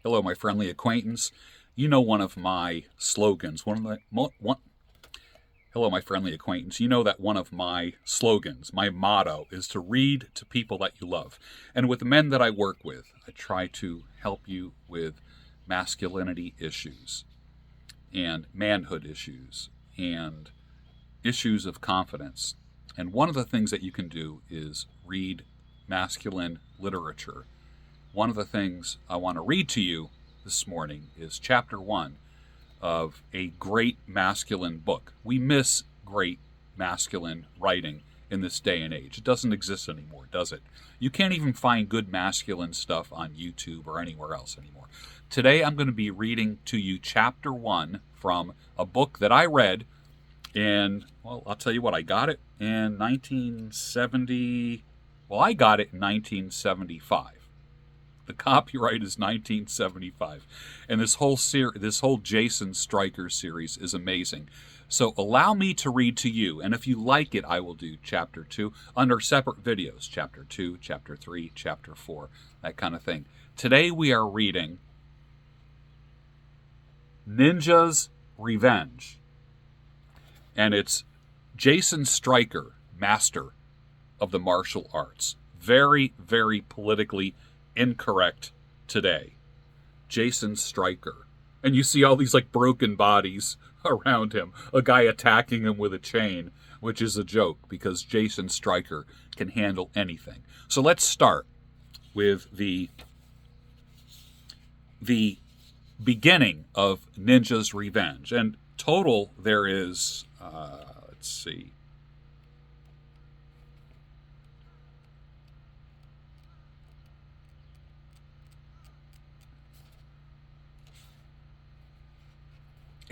Hello, my friendly acquaintance. You know one of my slogans. Hello, my friendly acquaintance. You know that one of my slogans, my motto, is to read to people that you love. And with the men that I work with, I try to help you with masculinity issues and manhood issues and issues of confidence. And one of the things that you can do is read masculine literature. One of the things I want to read to you this morning is chapter 1 of a great masculine book. We miss great masculine writing in this day and age. It doesn't exist anymore, does it? You can't even find good masculine stuff on YouTube or anywhere else anymore. Today I'm going to be reading to you chapter 1 from a book that I read in, well, I'll tell you what, I got it in 1970. Well, I got it in 1975. The copyright is 1975, and this whole Jason Stryker series is amazing. So allow me to read to you, and if you like it, I will do chapter 2 under separate videos, chapter 2, chapter 3, chapter 4, that kind of thing. Today we are reading Ninja's Revenge, and it's Jason Stryker, master of the martial arts. Very, very politically incorrect today. Jason Stryker. And you see all these like broken bodies around him. A guy attacking him with a chain, which is a joke because Jason Stryker can handle anything. So let's start with the beginning of Ninja's Revenge. And total there is, let's see,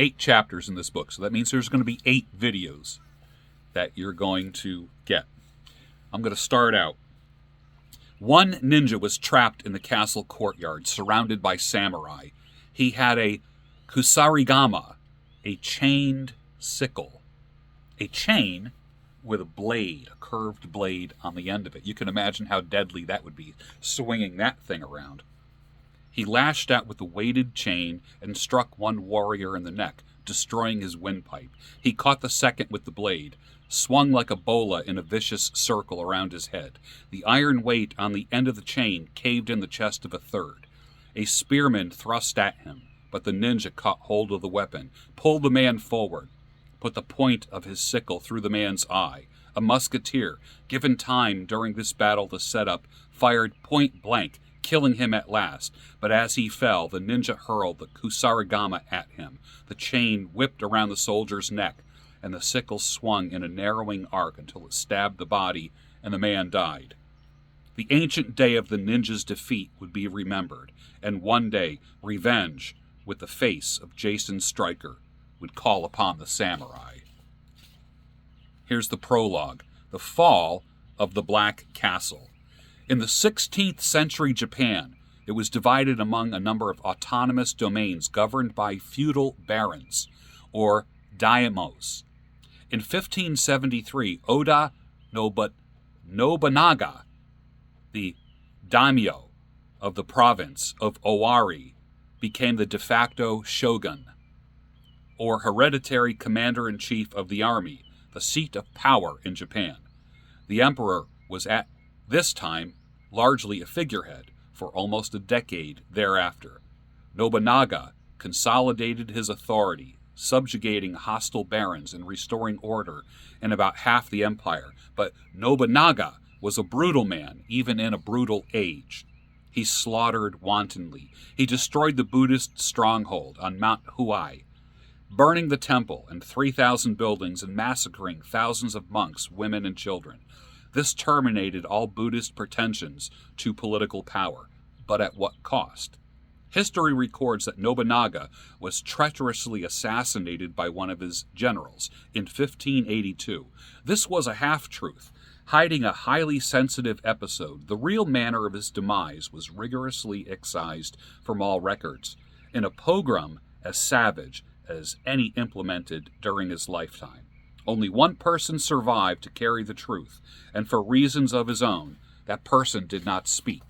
8 chapters in this book. So that means there's going to be 8 videos that you're going to get. I'm going to start out. One ninja was trapped in the castle courtyard, surrounded by samurai. He had a kusarigama, a chained sickle. A chain with a blade, a curved blade on the end of it. You can imagine how deadly that would be, swinging that thing around. He lashed out with the weighted chain and struck one warrior in the neck, destroying his windpipe. He caught the second with the blade, swung like a bola in a vicious circle around his head. The iron weight on the end of the chain caved in the chest of a third. A spearman thrust at him, but the ninja caught hold of the weapon, pulled the man forward, put the point of his sickle through the man's eye. A musketeer, given time during this battle to set up, fired point blank, killing him at last. But as he fell, the ninja hurled the kusarigama at him. The chain whipped around the soldier's neck, and the sickle swung in a narrowing arc until it stabbed the body, and the man died. The ancient day of the ninja's defeat would be remembered, and one day, revenge, with the face of Jason Stryker, would call upon the samurai. Here's the prologue. The fall of the Black Castle. In the 16th century Japan, it was divided among a number of autonomous domains governed by feudal barons, or daimyos. In 1573, Oda Nobunaga, the daimyo of the province of Owari, became the de facto shogun, or hereditary commander-in-chief of the army, the seat of power in Japan. The emperor was at this time largely a figurehead for almost a decade thereafter. Nobunaga consolidated his authority, subjugating hostile barons and restoring order in about half the empire. But Nobunaga was a brutal man, even in a brutal age. He slaughtered wantonly. He destroyed the Buddhist stronghold on Mount Huai, burning the temple and 3,000 buildings and massacring thousands of monks, women, and children. This terminated all Buddhist pretensions to political power, but at what cost? History records that Nobunaga was treacherously assassinated by one of his generals in 1582. This was a half-truth, hiding a highly sensitive episode. The real manner of his demise was rigorously excised from all records, in a pogrom as savage as any implemented during his lifetime. Only one person survived to carry the truth, and for reasons of his own, that person did not speak.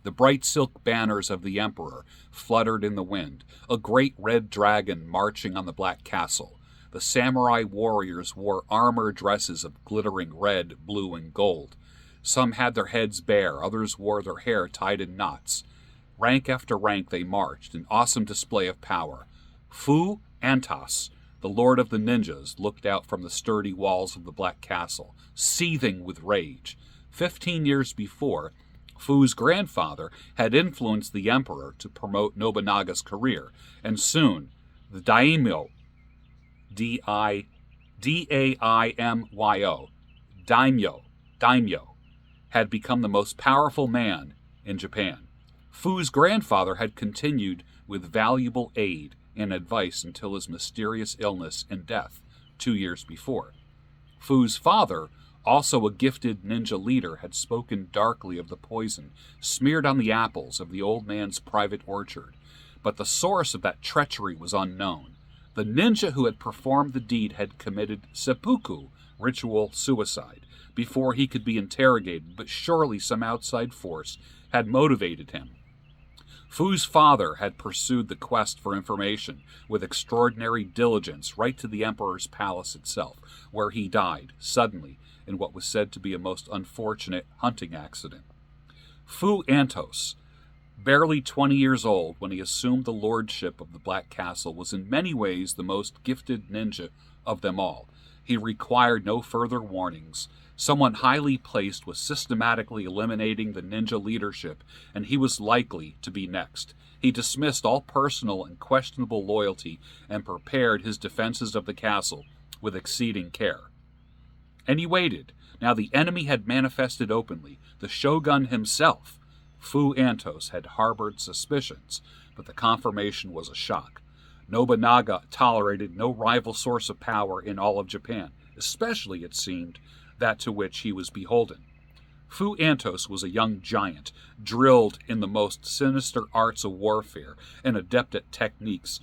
The bright silk banners of the emperor fluttered in the wind, a great red dragon marching on the black castle. The samurai warriors wore armor dresses of glittering red, blue, and gold. Some had their heads bare, others wore their hair tied in knots. Rank after rank they marched, an awesome display of power. Fu Antos, the lord of the ninjas, looked out from the sturdy walls of the black castle, seething with rage. 15 years before, Fu's grandfather had influenced the emperor to promote Nobunaga's career, and soon the daimyo, D-A-I-M-Y-O, daimyo, had become the most powerful man in Japan. Fu's grandfather had continued with valuable aid and advice until his mysterious illness and death 2 years before. Fu's father, also a gifted ninja leader, had spoken darkly of the poison smeared on the apples of the old man's private orchard, but the source of that treachery was unknown. The ninja who had performed the deed had committed seppuku, ritual suicide, before he could be interrogated, but surely some outside force had motivated him. Fu's father had pursued the quest for information with extraordinary diligence right to the emperor's palace itself, where he died, suddenly, in what was said to be a most unfortunate hunting accident. Fu Antos, barely 20 years old when he assumed the lordship of the Black Castle, was in many ways the most gifted ninja of them all. He required no further warnings. Someone highly placed was systematically eliminating the ninja leadership, and he was likely to be next. He dismissed all personal and questionable loyalty and prepared his defenses of the castle with exceeding care. And he waited. Now the enemy had manifested openly. The shogun himself, Fu Antos, had harbored suspicions, but the confirmation was a shock. Nobunaga tolerated no rival source of power in all of Japan, especially, it seemed, that to which he was beholden. Fu Antos was a young giant, drilled in the most sinister arts of warfare and adept at techniques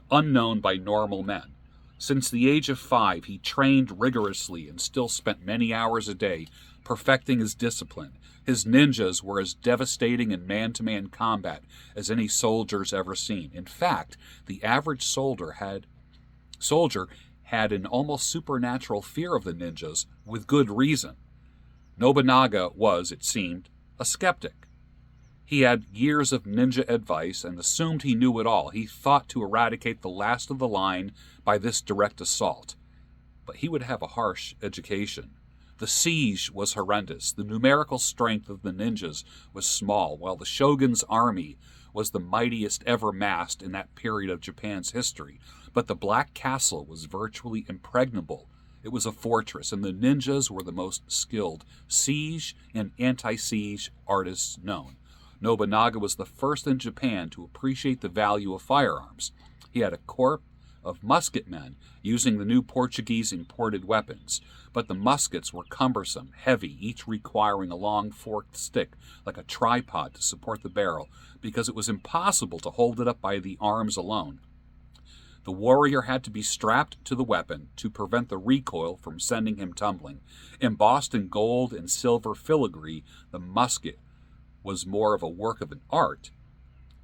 unknown by normal men. Since the age of 5, he trained rigorously and still spent many hours a day perfecting his discipline. His ninjas were as devastating in man-to-man combat as any soldiers ever seen. In fact, the average soldier had an almost supernatural fear of the ninjas, with good reason. Nobunaga was, it seemed, a skeptic. He had years of ninja advice and assumed he knew it all. He thought to eradicate the last of the line by this direct assault. But he would have a harsh education. The siege was horrendous. The numerical strength of the ninjas was small, while the shogun's army was the mightiest ever massed in that period of Japan's history. But the Black Castle was virtually impregnable. It was a fortress, and the ninjas were the most skilled siege and anti-siege artists known. Nobunaga was the first in Japan to appreciate the value of firearms. He had a corps of musketmen using the new Portuguese imported weapons, but the muskets were cumbersome, heavy, each requiring a long forked stick like a tripod to support the barrel, because it was impossible to hold it up by the arms alone. The warrior had to be strapped to the weapon to prevent the recoil from sending him tumbling. Embossed in gold and silver filigree, the musket was more of a work of an art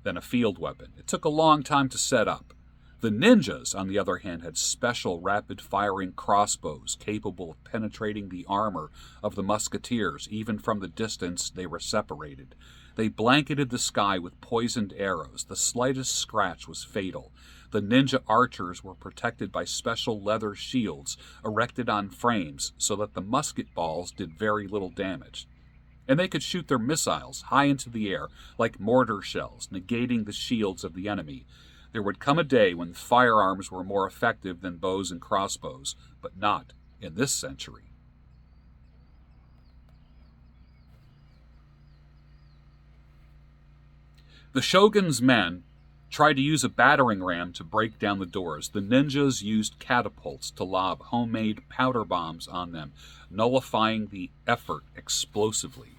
than a field weapon. It took a long time to set up. The ninjas, on the other hand, had special rapid-firing crossbows capable of penetrating the armor of the musketeers, even from the distance they were separated. They blanketed the sky with poisoned arrows. The slightest scratch was fatal. The ninja archers were protected by special leather shields erected on frames so that the musket balls did very little damage. And they could shoot their missiles high into the air like mortar shells, negating the shields of the enemy. There would come a day when firearms were more effective than bows and crossbows, but not in this century. The shogun's men tried to use a battering ram to break down the doors. The ninjas used catapults to lob homemade powder bombs on them, nullifying the effort explosively.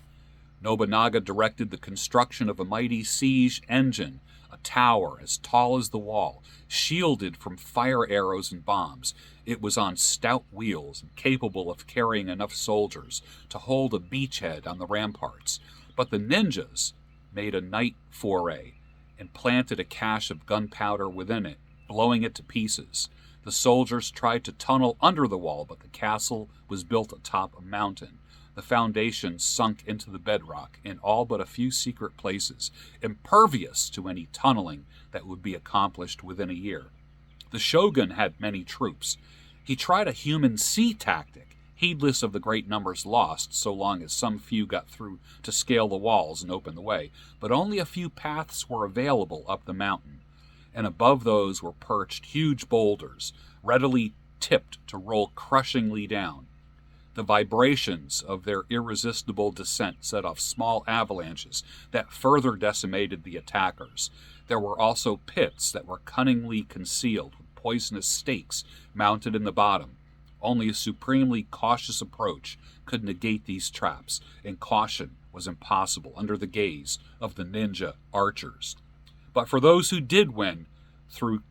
Nobunaga directed the construction of a mighty siege engine, a tower as tall as the wall, shielded from fire arrows and bombs. It was on stout wheels and capable of carrying enough soldiers to hold a beachhead on the ramparts. But the ninjas made a night foray and planted a cache of gunpowder within it, blowing it to pieces. The soldiers tried to tunnel under the wall, but the castle was built atop a mountain. The foundation sunk into the bedrock in all but a few secret places, impervious to any tunneling that would be accomplished within a year. The shogun had many troops. He tried a human sea tactic, heedless of the great numbers lost, so long as some few got through to scale the walls and open the way. But only a few paths were available up the mountain, and above those were perched huge boulders, readily tipped to roll crushingly down. The vibrations of their irresistible descent set off small avalanches that further decimated the attackers. There were also pits that were cunningly concealed with poisonous stakes mounted in the bottom. Only a supremely cautious approach could negate these traps, and caution was impossible under the gaze of the ninja archers. But for those who did win through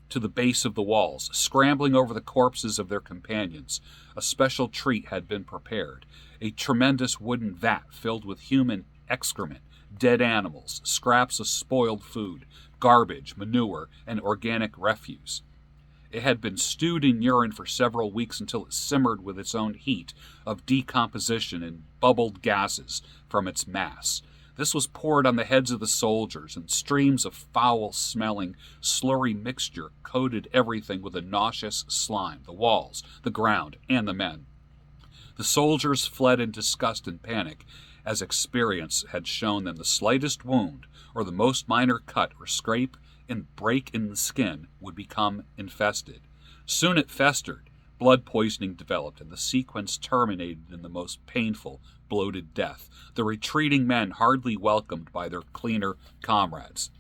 to the base of the walls, scrambling over the corpses of their companions, a special treat had been prepared. A tremendous wooden vat filled with human excrement, dead animals, scraps of spoiled food, garbage, manure, and organic refuse. It had been stewed in urine for several weeks until it simmered with its own heat of decomposition and bubbled gases from its mass. This was poured on the heads of the soldiers, and streams of foul-smelling, slurry mixture coated everything with a nauseous slime, the walls, the ground, and the men. The soldiers fled in disgust and panic, as experience had shown them the slightest wound, or the most minor cut or scrape and break in the skin would become infested. Soon it festered, blood poisoning developed, and the sequence terminated in the most painful, bloated death, the retreating men hardly welcomed by their cleaner comrades.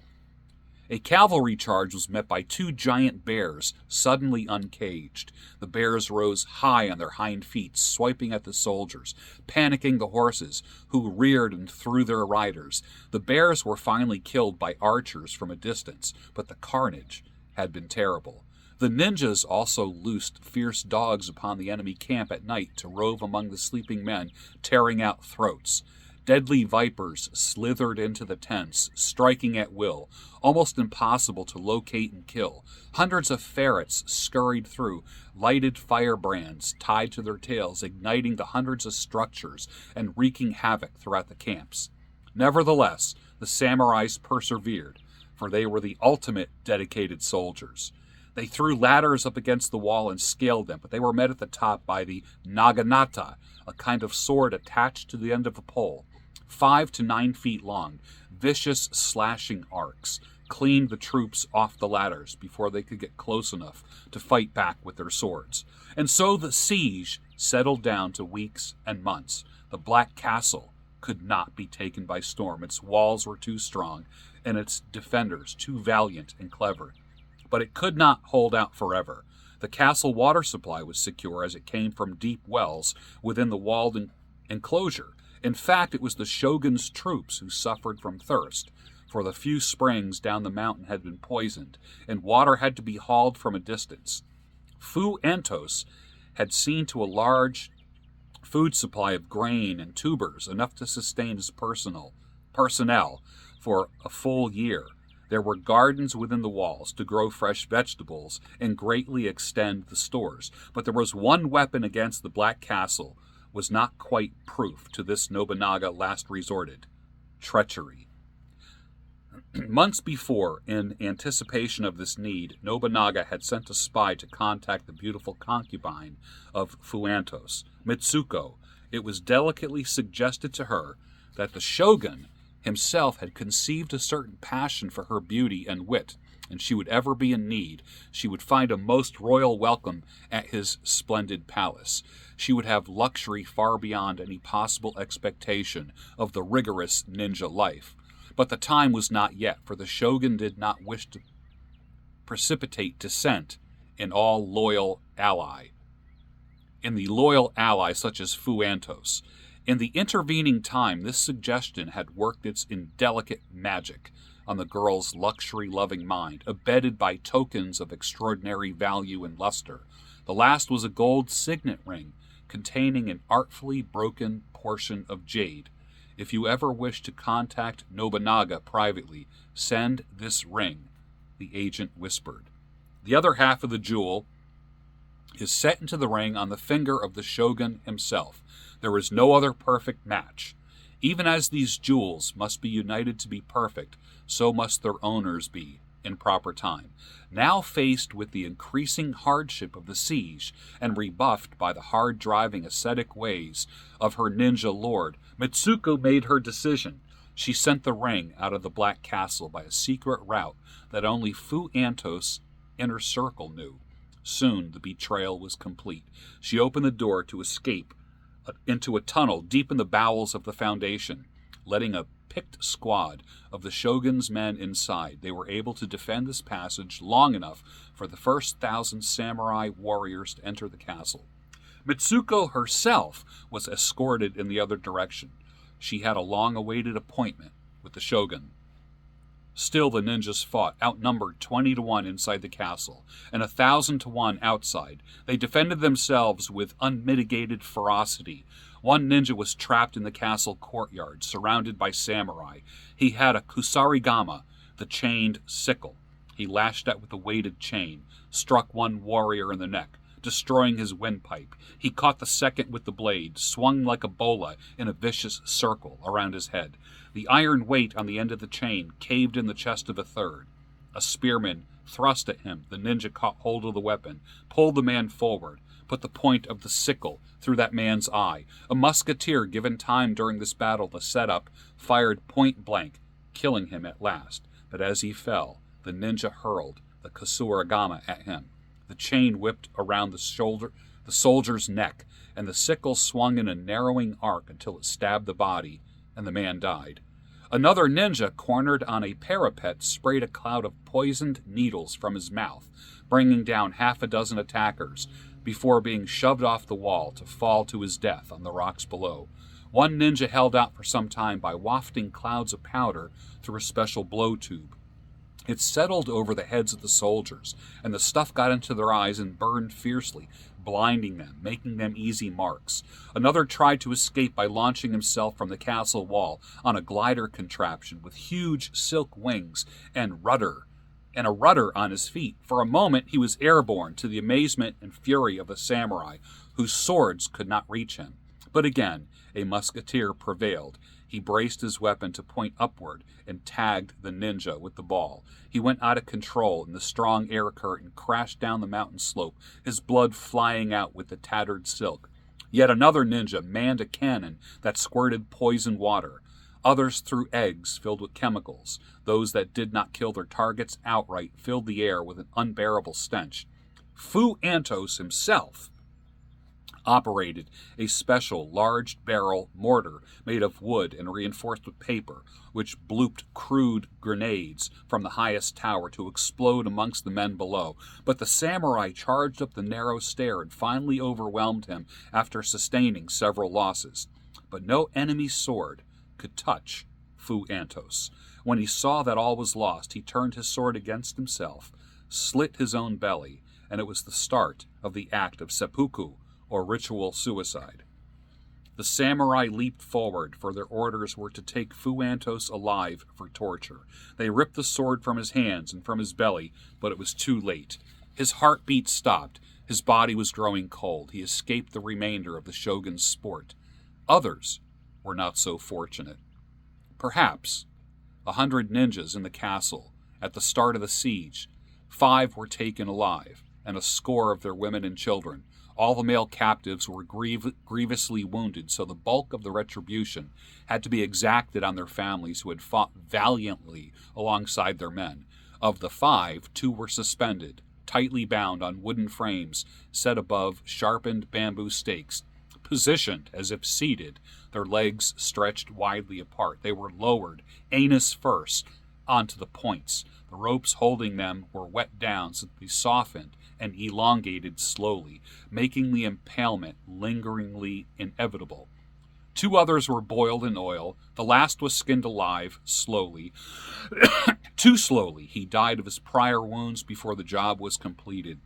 A cavalry charge was met by two giant bears, suddenly uncaged. The bears rose high on their hind feet, swiping at the soldiers, panicking the horses, who reared and threw their riders. The bears were finally killed by archers from a distance, but the carnage had been terrible. The ninjas also loosed fierce dogs upon the enemy camp at night to rove among the sleeping men, tearing out throats. Deadly vipers slithered into the tents, striking at will, almost impossible to locate and kill. Hundreds of ferrets scurried through, lighted firebrands tied to their tails, igniting the hundreds of structures and wreaking havoc throughout the camps. Nevertheless, the samurais persevered, for they were the ultimate dedicated soldiers. They threw ladders up against the wall and scaled them, but they were met at the top by the naginata, a kind of sword attached to the end of a pole. 5 to 9 feet long, vicious slashing arcs cleaned the troops off the ladders before they could get close enough to fight back with their swords. And so the siege settled down to weeks and months. The Black Castle could not be taken by storm. Its walls were too strong, and its defenders too valiant and clever. But it could not hold out forever. The castle water supply was secure, as it came from deep wells within the walled enclosure. In fact, it was the shogun's troops who suffered from thirst, for the few springs down the mountain had been poisoned, and water had to be hauled from a distance. Fuantos had seen to a large food supply of grain and tubers, enough to sustain his personnel for a full year. There were gardens within the walls to grow fresh vegetables and greatly extend the stores. But there was one weapon against the Black Castle was not quite proof to this Nobunaga last resorted: treachery. Months before, in anticipation of this need, Nobunaga had sent a spy to contact the beautiful concubine of Fuantos, Mitsuko. It was delicately suggested to her that the shogun himself had conceived a certain passion for her beauty and wit, and she would ever be in need. She would find a most royal welcome at his splendid palace. She would have luxury far beyond any possible expectation of the rigorous ninja life. But the time was not yet, for the shogun did not wish to precipitate dissent in the loyal ally such as Fuantos. In the intervening time, this suggestion had worked its indelicate magic on the girl's luxury-loving mind, abetted by tokens of extraordinary value and luster. The last was a gold signet ring containing an artfully broken portion of jade. If you ever wish to contact Nobunaga privately, send this ring, the agent whispered. The other half of the jewel is set into the ring on the finger of the shogun himself. There is no other perfect match. Even as these jewels must be united to be perfect, so must their owners be, in proper time. Now faced with the increasing hardship of the siege, and rebuffed by the hard-driving ascetic ways of her ninja lord, Mitsuko made her decision. She sent the ring out of the Black Castle by a secret route that only Fu Antos' inner circle knew. Soon the betrayal was complete. She opened the door to escape into a tunnel deep in the bowels of the Foundation, letting a picked squad of the shogun's men inside. They were able to defend this passage long enough for the first 1,000 samurai warriors to enter the castle. Mitsuko herself was escorted in the other direction. She had a long-awaited appointment with the shogun. Still the ninjas fought, outnumbered 20-1 inside the castle, and 1,000-1 outside. They defended themselves with unmitigated ferocity. One ninja was trapped in the castle courtyard, surrounded by samurai. He had a kusarigama, the chained sickle. He lashed out with a weighted chain, struck one warrior in the neck, destroying his windpipe. He caught the second with the blade, swung like a bola in a vicious circle around his head. The iron weight on the end of the chain caved in the chest of a third. A spearman thrust at him. The ninja caught hold of the weapon, pulled the man forward, put the point of the sickle through that man's eye. A musketeer, given time during this battle to set up, fired point blank, killing him at last. But as he fell, the ninja hurled the kusarigama at him. The chain whipped around the soldier's neck, and the sickle swung in a narrowing arc until it stabbed the body, and the man died. Another ninja, cornered on a parapet, sprayed a cloud of poisoned needles from his mouth, bringing down 6 attackers before being shoved off the wall to fall to his death on the rocks below. One ninja held out for some time by wafting clouds of powder through a special blow tube. It settled over the heads of the soldiers, and the stuff got into their eyes and burned fiercely, blinding them, making them easy marks. Another tried to escape by launching himself from the castle wall on a glider contraption with huge silk wings and a rudder on his feet. For a moment he was airborne, to the amazement and fury of the samurai, whose swords could not reach him. But again, a musketeer prevailed. He braced his weapon to point upward and tagged the ninja with the ball. He went out of control, and the strong air current crashed down the mountain slope, his blood flying out with the tattered silk. Yet another ninja manned a cannon that squirted poison water. Others threw eggs filled with chemicals. Those that did not kill their targets outright filled the air with an unbearable stench. Fu Antos himself operated a special large-barrel mortar made of wood and reinforced with paper, which blooped crude grenades from the highest tower to explode amongst the men below. But the samurai charged up the narrow stair and finally overwhelmed him after sustaining several losses. But no enemy sword could touch Fu Antos. When he saw that all was lost, he turned his sword against himself, slit his own belly, and it was the start of the act of seppuku, or ritual suicide. The samurai leaped forward, for their orders were to take Fu Antos alive for torture. They ripped the sword from his hands and from his belly, but it was too late. His heartbeat stopped. His body was growing cold. He escaped the remainder of the shogun's sport. Others were not so fortunate. Perhaps 100 ninjas in the castle at the start of the siege. 5 were taken alive, and a score of their women and children. All the male captives were grievously wounded, so the bulk of the retribution had to be exacted on their families who had fought valiantly alongside their men. Of the 5, 2 were suspended, tightly bound on wooden frames set above sharpened bamboo stakes, positioned as if seated, their legs stretched widely apart. They were lowered, anus first, onto the points. The ropes holding them were wet down so that they softened and elongated slowly, making the impalement lingeringly inevitable. 2 others were boiled in oil. The last was skinned alive, slowly. Too slowly. He died of his prior wounds before the job was completed.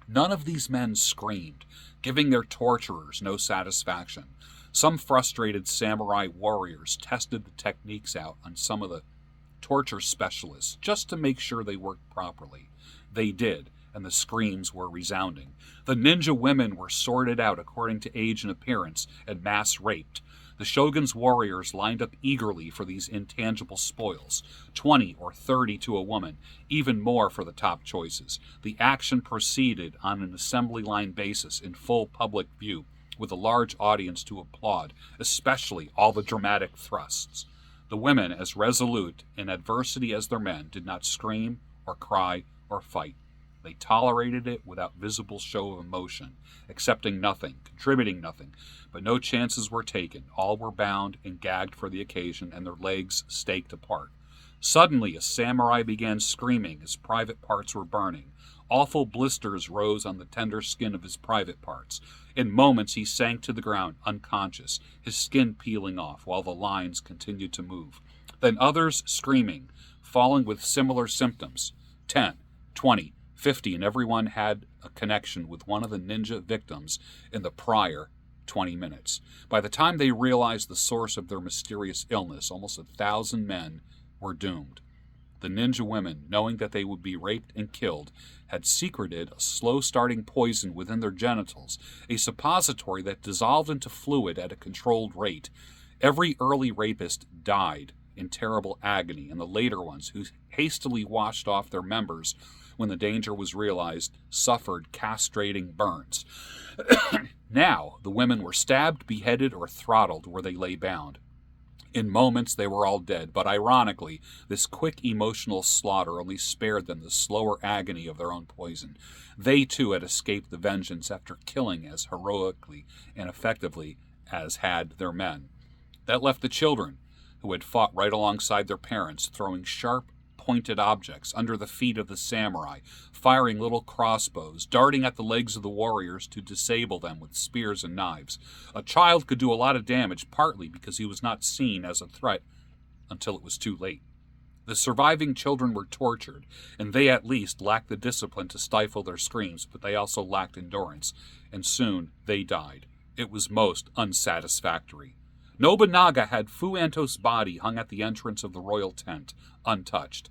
None of these men screamed, giving their torturers no satisfaction. Some frustrated samurai warriors tested the techniques out on some of the torture specialists just to make sure they worked properly. They did, and the screams were resounding. The ninja women were sorted out according to age and appearance and mass raped. The shogun's warriors lined up eagerly for these intangible spoils, 20 or 30 to a woman, even more for the top choices. The action proceeded on an assembly line basis in full public view, with a large audience to applaud, especially all the dramatic thrusts. The women, as resolute in adversity as their men, did not scream or cry or fight. They tolerated it without visible show of emotion, accepting nothing, contributing nothing, but no chances were taken. All were bound and gagged for the occasion, and their legs staked apart. Suddenly, a samurai began screaming. His private parts were burning. Awful blisters rose on the tender skin of his private parts. In moments, he sank to the ground, unconscious, his skin peeling off, while the lines continued to move. Then others screaming, falling with similar symptoms. 10, 20, 50, and everyone had a connection with one of the ninja victims in the prior 20 minutes. By the time they realized the source of their mysterious illness, almost 1,000 men were doomed. The ninja women, knowing that they would be raped and killed, had secreted a slow-starting poison within their genitals, a suppository that dissolved into fluid at a controlled rate. Every early rapist died in terrible agony, and the later ones, who hastily washed off their members when the danger was realized, suffered castrating burns. Now, the women were stabbed, beheaded, or throttled where they lay bound. In moments, they were all dead, but ironically, this quick emotional slaughter only spared them the slower agony of their own poison. They, too, had escaped the vengeance after killing as heroically and effectively as had their men. That left the children, who had fought right alongside their parents, throwing sharp, pointed objects under the feet of the samurai, firing little crossbows, darting at the legs of the warriors to disable them with spears and knives. A child could do a lot of damage, partly because he was not seen as a threat until it was too late. The surviving children were tortured, and they at least lacked the discipline to stifle their screams, but they also lacked endurance, and soon they died. It was most unsatisfactory. Nobunaga had Fu-Anto's body hung at the entrance of the royal tent, untouched.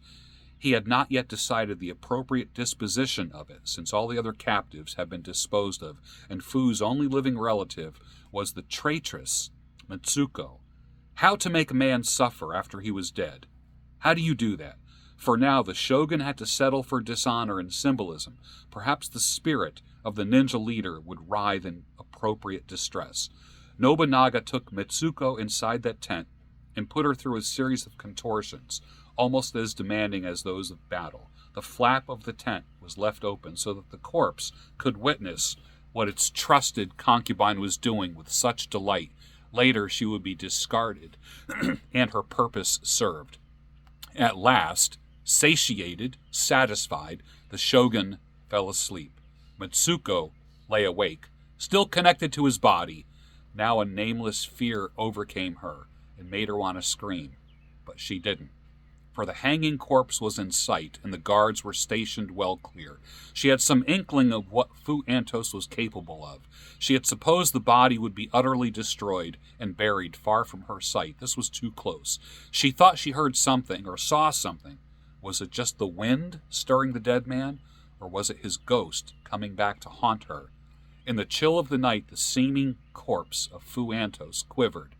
He had not yet decided the appropriate disposition of it, since all the other captives had been disposed of, and Fu's only living relative was the traitress, Mitsuko. How to make a man suffer after he was dead? How do you do that? For now, the shogun had to settle for dishonor and symbolism. Perhaps the spirit of the ninja leader would writhe in appropriate distress. Nobunaga took Mitsuko inside that tent and put her through a series of contortions, almost as demanding as those of battle. The flap of the tent was left open so that the corpse could witness what its trusted concubine was doing with such delight. Later she would be discarded and her purpose served. At last, satiated, satisfied, the shogun fell asleep. Mitsuko lay awake, still connected to his body. Now a nameless fear overcame her and made her want to scream, but she didn't. For the hanging corpse was in sight, and the guards were stationed well clear. She had some inkling of what Fu-Antos was capable of. She had supposed the body would be utterly destroyed and buried far from her sight. This was too close. She thought she heard something or saw something. Was it just the wind stirring the dead man, or was it his ghost coming back to haunt her? In the chill of the night, the seeming corpse of Fu-Antos quivered.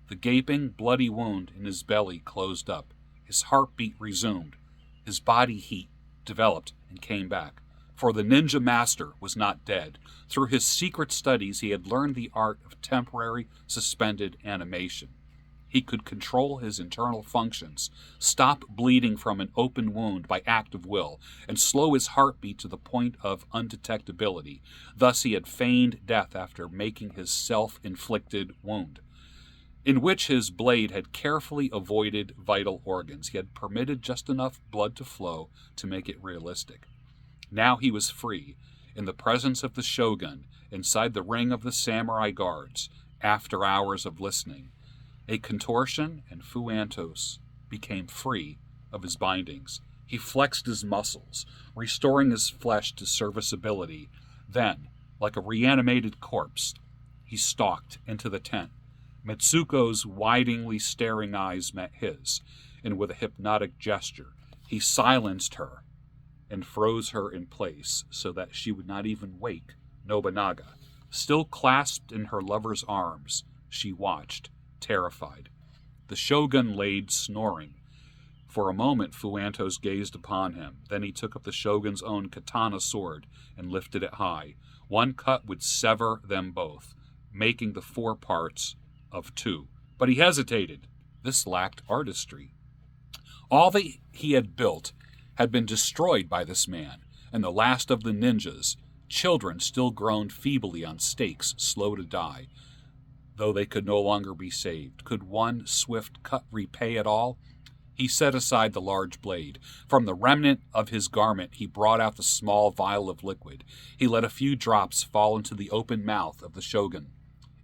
The gaping, bloody wound in his belly closed up. His heartbeat resumed. His body heat developed and came back. For the ninja master was not dead. Through his secret studies, he had learned the art of temporary, suspended animation. He could control his internal functions, stop bleeding from an open wound by act of will, and slow his heartbeat to the point of undetectability. Thus he had feigned death after making his self-inflicted wound, in which his blade had carefully avoided vital organs. He had permitted just enough blood to flow to make it realistic. Now he was free, in the presence of the shogun, inside the ring of the samurai guards, after hours of listening. A contortion, and Fu-Antos became free of his bindings. He flexed his muscles, restoring his flesh to serviceability. Then, like a reanimated corpse, he stalked into the tent. Mitsuko's wideningly staring eyes met his, and with a hypnotic gesture, he silenced her and froze her in place so that she would not even wake Nobunaga. Still clasped in her lover's arms, she watched, terrified. The shogun laid snoring. For a moment, Fuantos gazed upon him. Then he took up the shogun's own katana sword and lifted it high. One cut would sever them both, making the 4 parts of 2. But he hesitated. This lacked artistry. All that he had built had been destroyed by this man, and the last of the ninjas, children still groaned feebly on stakes, slow to die, though they could no longer be saved. Could one swift cut repay it all? He set aside the large blade. From the remnant of his garment, he brought out the small vial of liquid. He let a few drops fall into the open mouth of the shogun.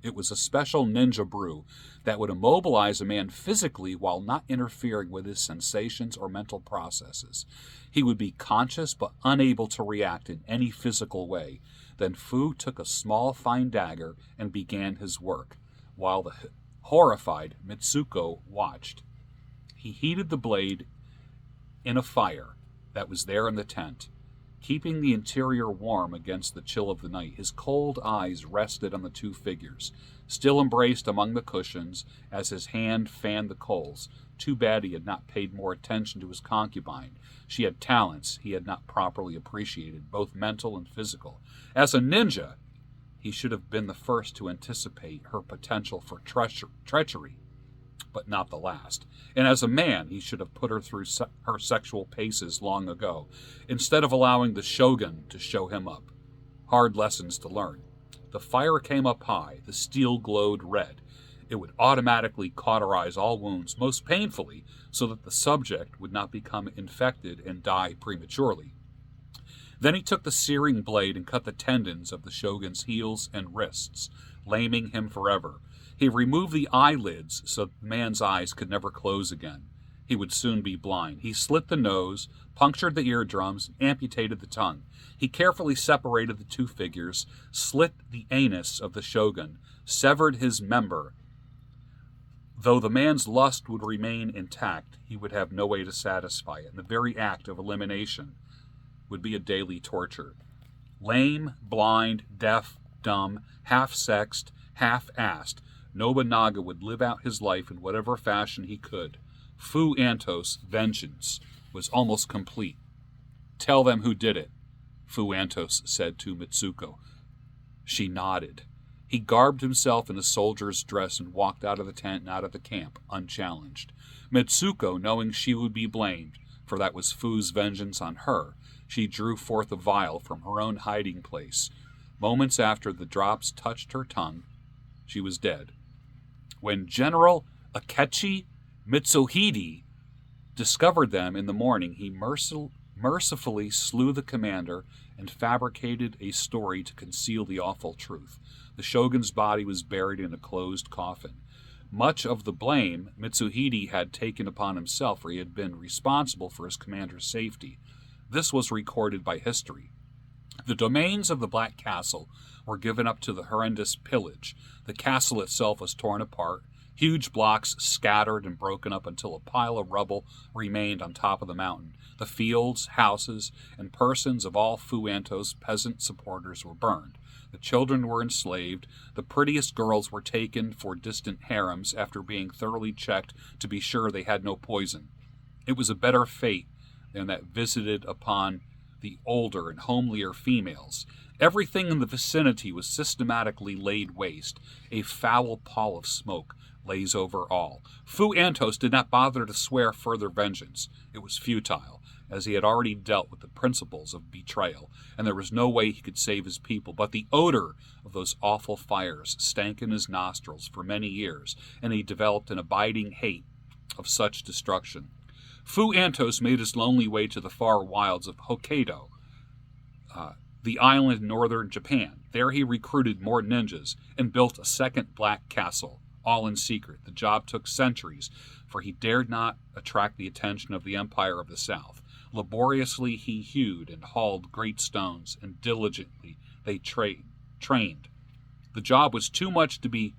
It was a special ninja brew that would immobilize a man physically while not interfering with his sensations or mental processes. He would be conscious but unable to react in any physical way. Then Fu took a small fine dagger and began his work, while the horrified Mitsuko watched. He heated the blade in a fire that was there in the tent, keeping the interior warm against the chill of the night. His cold eyes rested on the 2 figures, still embraced among the cushions as his hand fanned the coals. Too bad he had not paid more attention to his concubine. She had talents he had not properly appreciated, both mental and physical. As a ninja, he should have been the first to anticipate her potential for treachery, but not the last. And as a man, he should have put her through her sexual paces long ago, instead of allowing the shogun to show him up. Hard lessons to learn. The fire came up high. The steel glowed red. It would automatically cauterize all wounds most painfully so that the subject would not become infected and die prematurely. Then he took the searing blade and cut the tendons of the shogun's heels and wrists, laming him forever. He removed the eyelids so the man's eyes could never close again. He would soon be blind. He slit the nose, punctured the eardrums, and amputated the tongue. He carefully separated the 2 figures, slit the anus of the shogun, severed his member. Though the man's lust would remain intact, he would have no way to satisfy it, and the very act of elimination would be a daily torture. Lame, blind, deaf, dumb, half-sexed, half-assed, Nobunaga would live out his life in whatever fashion he could. Fuantos' vengeance was almost complete. "Tell them who did it," Fuantos said to Mitsuko. She nodded. He garbed himself in a soldier's dress and walked out of the tent and out of the camp, unchallenged. Mitsuko, knowing she would be blamed, for that was Fu's vengeance on her, she drew forth a vial from her own hiding place. Moments after the drops touched her tongue, she was dead. When General Akechi Mitsuhide discovered them in the morning, he mercifully slew the commander and fabricated a story to conceal the awful truth. The shogun's body was buried in a closed coffin. Much of the blame Mitsuhide had taken upon himself, for he had been responsible for his commander's safety. This was recorded by history. The domains of the Black Castle were given up to the horrendous pillage. The castle itself was torn apart, huge blocks scattered and broken up until a pile of rubble remained on top of the mountain. The fields, houses, and persons of all Fuantos' peasant supporters were burned. The children were enslaved. The prettiest girls were taken for distant harems after being thoroughly checked to be sure they had no poison. It was a better fate than that visited upon the older and homelier females. Everything in the vicinity was systematically laid waste. A foul pall of smoke lays over all. Fuantos did not bother to swear further vengeance. It was futile, as he had already dealt with the principles of betrayal, and there was no way he could save his people. But the odor of those awful fires stank in his nostrils for many years, and he developed an abiding hate of such destruction. Fuantos made his lonely way to the far wilds of Hokkaido, the island in northern Japan. There he recruited more ninjas and built a second Black Castle, all in secret. The job took centuries, for he dared not attract the attention of the Empire of the South. Laboriously he hewed and hauled great stones, and diligently they trained The job was too much to be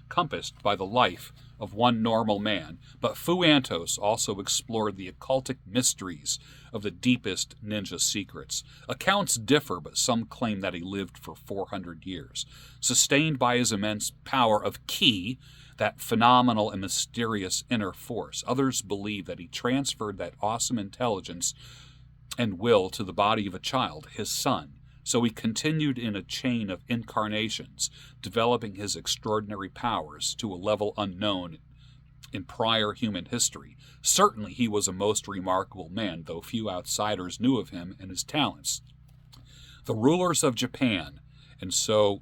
compassed by the life of one normal man, but Fu Antos also explored the occultic mysteries of the deepest ninja secrets. Accounts differ, but some claim that he lived for 400 years. Sustained by his immense power of ki, that phenomenal and mysterious inner force, others believe that he transferred that awesome intelligence and will to the body of a child, his son. So he continued in a chain of incarnations, developing his extraordinary powers to a level unknown in prior human history. Certainly he was a most remarkable man, though few outsiders knew of him and his talents. The rulers of Japan, and so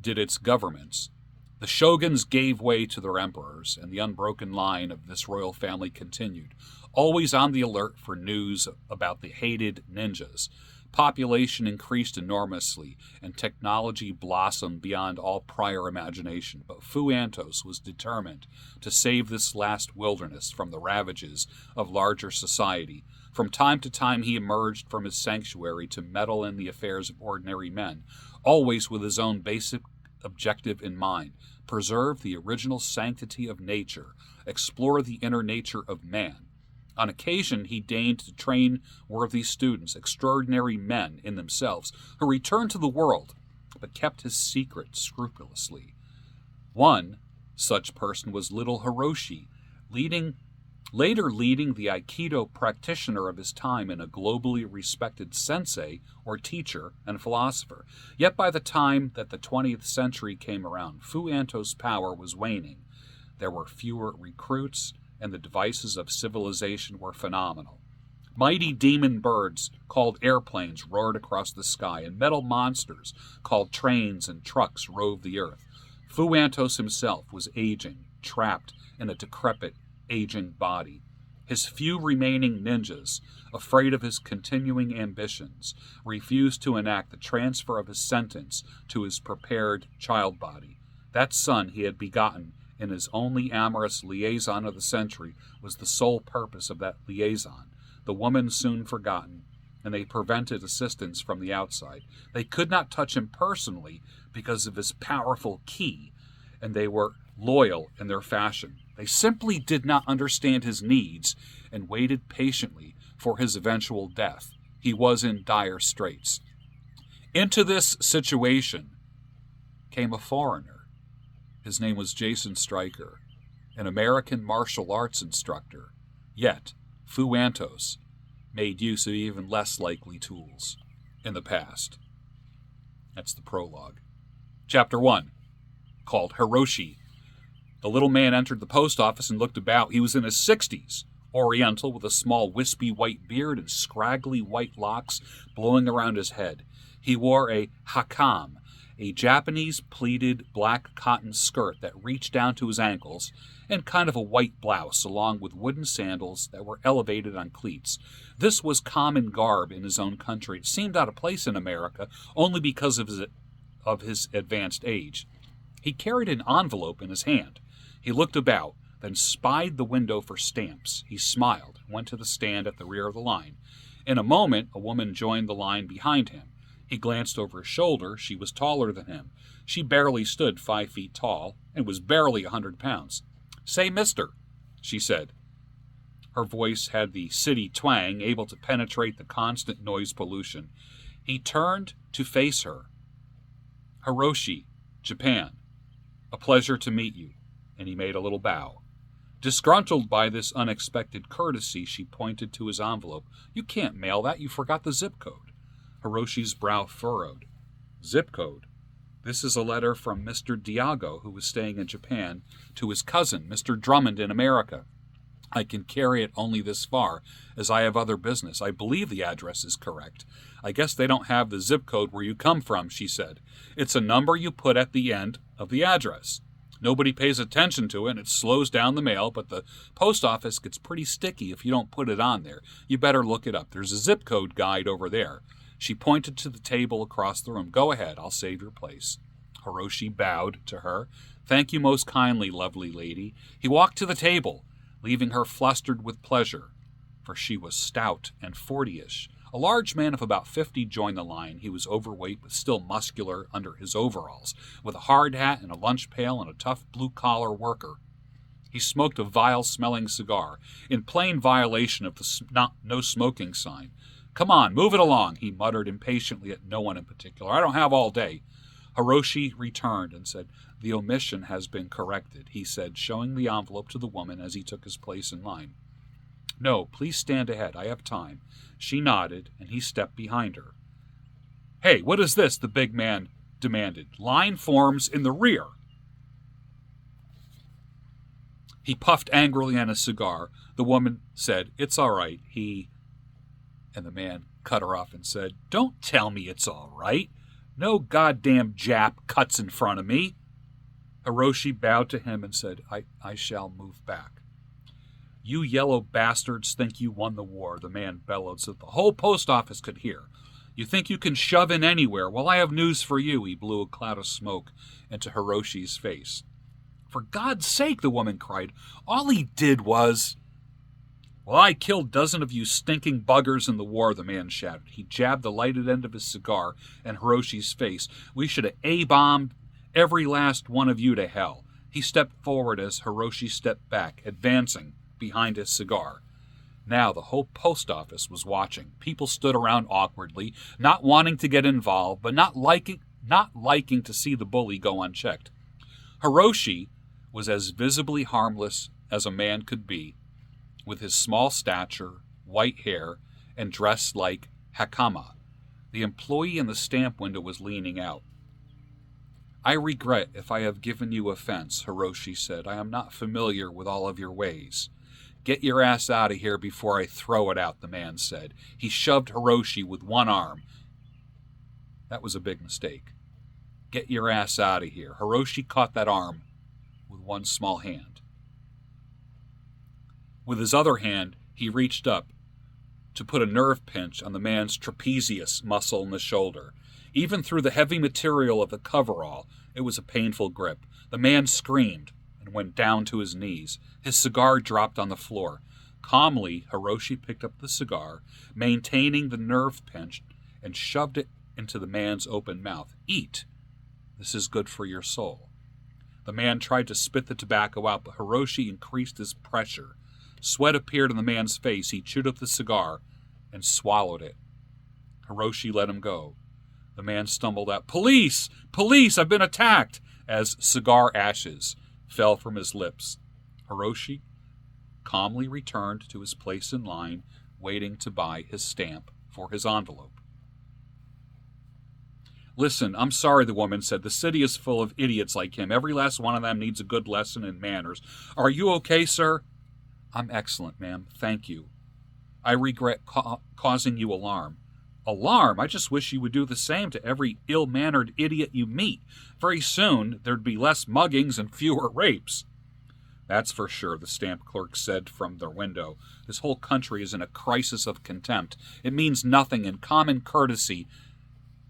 did its governments, the shoguns gave way to their emperors, and the unbroken line of this royal family continued, always on the alert for news about the hated ninjas. Population increased enormously, and technology blossomed beyond all prior imagination. But Fu Antos was determined to save this last wilderness from the ravages of larger society. From time to time he emerged from his sanctuary to meddle in the affairs of ordinary men, always with his own basic objective in mind: preserve the original sanctity of nature, explore the inner nature of man. On occasion, he deigned to train worthy students, extraordinary men in themselves, who returned to the world, but kept his secret scrupulously. One such person was little Hiroshi, later leading the Aikido practitioner of his time and a globally respected sensei, or teacher, and philosopher. Yet by the time that the 20th century came around, Fu Antos' power was waning. There were fewer recruits, and the devices of civilization were phenomenal. Mighty demon birds called airplanes roared across the sky, and metal monsters called trains and trucks roved the earth. Fu Antos himself was aging, trapped in a decrepit, aging body. His few remaining ninjas, afraid of his continuing ambitions, refused to enact the transfer of his sentence to his prepared child body. That son he had begotten in his only amorous liaison of the century was the sole purpose of that liaison. The woman soon forgotten, and they prevented assistance from the outside. They could not touch him personally because of his powerful ki, and they were loyal in their fashion. They simply did not understand his needs and waited patiently for his eventual death. He was in dire straits. Into this situation came a foreigner. His name was Jason Stryker, an American martial arts instructor. Yet, Fu Antos made use of even less likely tools in the past. That's the prologue. Chapter 1, called Hiroshi. The little man entered the post office and looked about. He was in his 60s, oriental, with a small wispy white beard and scraggly white locks blowing around his head. He wore a hakam, a Japanese pleated black cotton skirt that reached down to his ankles, and kind of a white blouse, along with wooden sandals that were elevated on cleats. This was common garb in his own country. It seemed out of place in America only because of his advanced age. He carried an envelope in his hand. He looked about, then spied the window for stamps. He smiled, and went to the stand at the rear of the line. In a moment, a woman joined the line behind him. He glanced over his shoulder. She was taller than him. She barely stood 5 feet tall and was barely 100 pounds. "Say, mister," she said. Her voice had the city twang, able to penetrate the constant noise pollution. He turned to face her. "Hiroshi, Japan. A pleasure to meet you." And he made a little bow. Disgruntled by this unexpected courtesy, she pointed to his envelope. "You can't mail that. You forgot the zip code." Hiroshi's brow furrowed. "Zip code? This is a letter from Mr. Diago, who was staying in Japan, to his cousin, Mr. Drummond, in America. I can carry it only this far, as I have other business. I believe the address is correct. I guess they don't have the zip code where you come from," she said. "It's a number you put at the end of the address. Nobody pays attention to it, and it slows down the mail, but the post office gets pretty sticky if you don't put it on there. You better look it up. There's a zip code guide over there." She pointed to the table across the room. "Go ahead, I'll save your place." Hiroshi bowed to her. "Thank you most kindly, lovely lady." He walked to the table, leaving her flustered with pleasure, for she was stout and 40-ish, A large man of about 50 joined the line. He was overweight but still muscular under his overalls, with a hard hat and a lunch pail and a tough blue-collar worker. He smoked a vile-smelling cigar, in plain violation of the no smoking sign. "Come on, move it along," he muttered impatiently at no one in particular. "I don't have all day." Hiroshi returned and said, "The omission has been corrected," he said, showing the envelope to the woman as he took his place in line. "No, please stand ahead. I have time." She nodded, and he stepped behind her. "Hey, what is this?" the big man demanded. "Line forms in the rear." He puffed angrily on his cigar. The woman said, "It's all right. And the man cut her off and said, "Don't tell me it's all right. No goddamn Jap cuts in front of me." Hiroshi bowed to him and said, I shall move back." "You yellow bastards think you won the war," the man bellowed so that the whole post office could hear. "You think you can shove in anywhere? Well, I have news for you." He blew a cloud of smoke into Hiroshi's face. "For God's sake," the woman cried, "all he did was—" "Well, I killed a dozen of you stinking buggers in the war," the man shouted. He jabbed the lighted end of his cigar in Hiroshi's face. "We should have A-bombed every last one of you to hell." He stepped forward as Hiroshi stepped back, advancing behind his cigar. Now the whole post office was watching. People stood around awkwardly, not wanting to get involved, but not liking to see the bully go unchecked. Hiroshi was as visibly harmless as a man could be, with his small stature, white hair, and dressed like hakama. The employee in the stamp window was leaning out. "I regret if I have given you offense," Hiroshi said. "I am not familiar with all of your ways." "Get your ass out of here before I throw it out," the man said. He shoved Hiroshi with one arm. That was a big mistake. "Get your ass out of here." Hiroshi caught that arm with one small hand. With his other hand, he reached up to put a nerve pinch on the man's trapezius muscle in the shoulder. Even through the heavy material of the coverall, it was a painful grip. The man screamed and went down to his knees. His cigar dropped on the floor. Calmly, Hiroshi picked up the cigar, maintaining the nerve pinch, and shoved it into the man's open mouth. "Eat. This is good for your soul." The man tried to spit the tobacco out, but Hiroshi increased his pressure. Sweat appeared on the man's face. He chewed up the cigar and swallowed it. Hiroshi let him go. The man stumbled out, "Police! Police! I've been attacked!" as cigar ashes fell from his lips. Hiroshi calmly returned to his place in line, waiting to buy his stamp for his envelope. "Listen, I'm sorry," the woman said. "The city is full of idiots like him. Every last one of them needs a good lesson in manners. Are you okay, sir?" "I'm excellent, ma'am. Thank you. I regret causing you alarm." "Alarm? I just wish you would do the same to every ill-mannered idiot you meet. Very soon there'd be less muggings and fewer rapes." "That's for sure," the stamp clerk said from their window. "This whole country is in a crisis of contempt. It means nothing, and common courtesy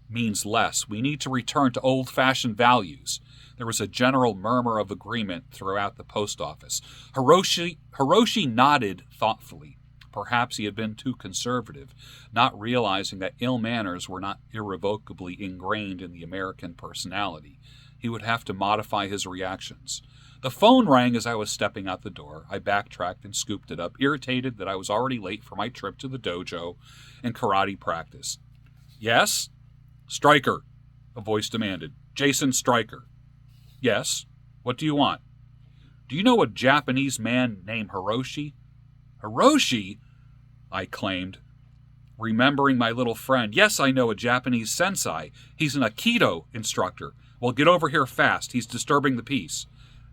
means less. We need to return to old-fashioned values." There was a general murmur of agreement throughout the post office. Hiroshi nodded thoughtfully. Perhaps he had been too conservative, not realizing that ill manners were not irrevocably ingrained in the American personality. He would have to modify his reactions. The phone rang as I was stepping out the door. I backtracked and scooped it up, irritated that I was already late for my trip to the dojo and karate practice. "Yes?" "Stryker," a voice demanded. "Jason Stryker." "Yes? What do you want?" "Do you know a Japanese man named Hiroshi?" "Hiroshi?" I claimed, remembering my little friend. "Yes, I know a Japanese sensei. He's an Aikido instructor. Well, get over here fast. He's disturbing the peace."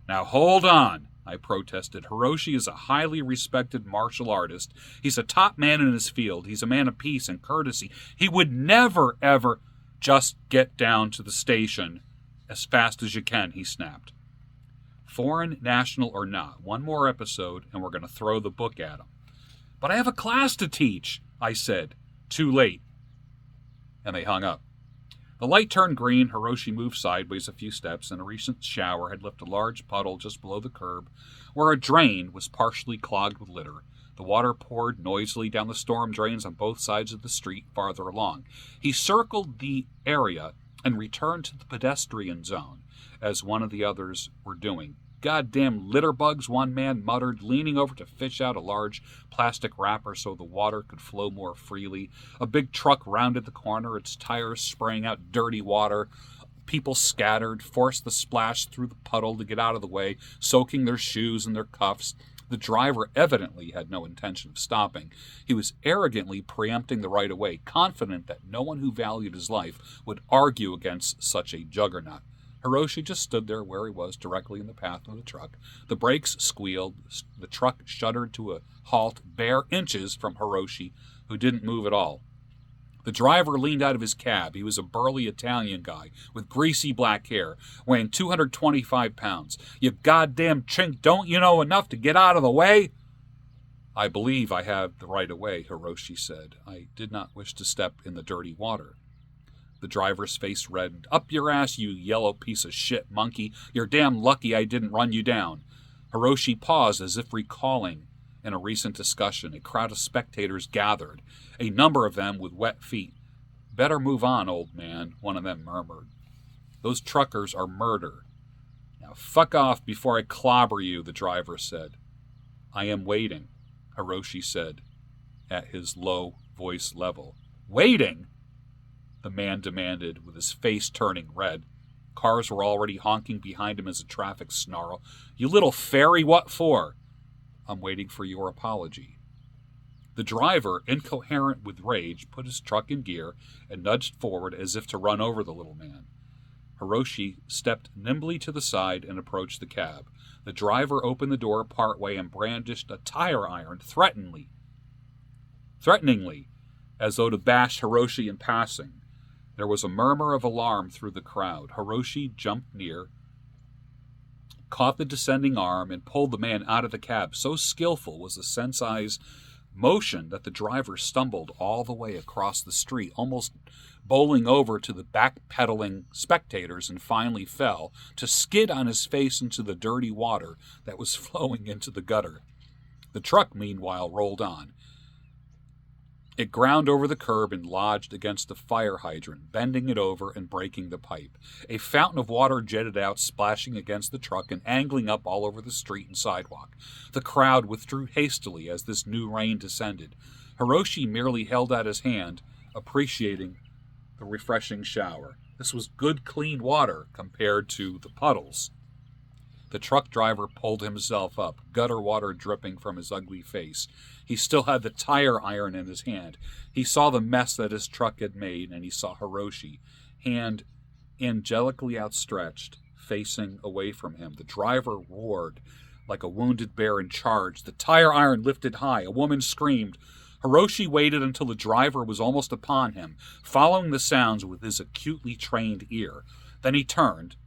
"Now hold on," I protested. "Hiroshi is a highly respected martial artist. He's a top man in his field. He's a man of peace and courtesy. He would never, ever—" "Just get down to the station as fast as you can," he snapped. "Foreign national or not, one more episode and we're going to throw the book at him." "But I have a class to teach," I said. "Too late." And they hung up. The light turned green. Hiroshi moved sideways a few steps, and a recent shower had left a large puddle just below the curb, where a drain was partially clogged with litter. The water poured noisily down the storm drains on both sides of the street farther along. He circled the area and returned to the pedestrian zone, as one of the others were doing. "Goddamn litterbugs," one man muttered, leaning over to fish out a large plastic wrapper so the water could flow more freely. A big truck rounded the corner, its tires spraying out dirty water. People scattered, forced the splash through the puddle to get out of the way, soaking their shoes and their cuffs. The driver evidently had no intention of stopping. He was arrogantly preempting the right-of-way, confident that no one who valued his life would argue against such a juggernaut. Hiroshi just stood there where he was, directly in the path of the truck. The brakes squealed. The truck shuddered to a halt, bare inches from Hiroshi, who didn't move at all. The driver leaned out of his cab. He was a burly Italian guy with greasy black hair, weighing 225 pounds. "You goddamn chink, don't you know enough to get out of the way?" "I believe I have the right of way," Hiroshi said. "I did not wish to step in the dirty water." The driver's face reddened. "Up your ass, you yellow piece of shit monkey. You're damn lucky I didn't run you down." Hiroshi paused as if recalling in a recent discussion. A crowd of spectators gathered, a number of them with wet feet. "Better move on, old man," one of them murmured. "Those truckers are murder." "Now fuck off before I clobber you," the driver said. "I am waiting," Hiroshi said at his low voice level. "Waiting?" the man demanded, with his face turning red. Cars were already honking behind him as the traffic snarled. "You little fairy, what for?" "I'm waiting for your apology." The driver, incoherent with rage, put his truck in gear and nudged forward as if to run over the little man. Hiroshi stepped nimbly to the side and approached the cab. The driver opened the door partway and brandished a tire iron threateningly, as though to bash Hiroshi in passing. There was a murmur of alarm through the crowd. Hiroshi jumped near, caught the descending arm, and pulled the man out of the cab. So skillful was the sensei's motion that the driver stumbled all the way across the street, almost bowling over to the backpedaling spectators, and finally fell to skid on his face into the dirty water that was flowing into the gutter. The truck, meanwhile, rolled on. It ground over the curb and lodged against the fire hydrant, bending it over and breaking the pipe. A fountain of water jetted out, splashing against the truck and angling up all over the street and sidewalk. The crowd withdrew hastily as this new rain descended. Hiroshi merely held out his hand, appreciating the refreshing shower. This was good, clean water compared to the puddles. The truck driver pulled himself up, gutter water dripping from his ugly face. He still had the tire iron in his hand. He saw the mess that his truck had made, and he saw Hiroshi, hand angelically outstretched, facing away from him. The driver roared like a wounded bear and charged. The tire iron lifted high. A woman screamed. Hiroshi waited until the driver was almost upon him, following the sounds with his acutely trained ear. Then he turned,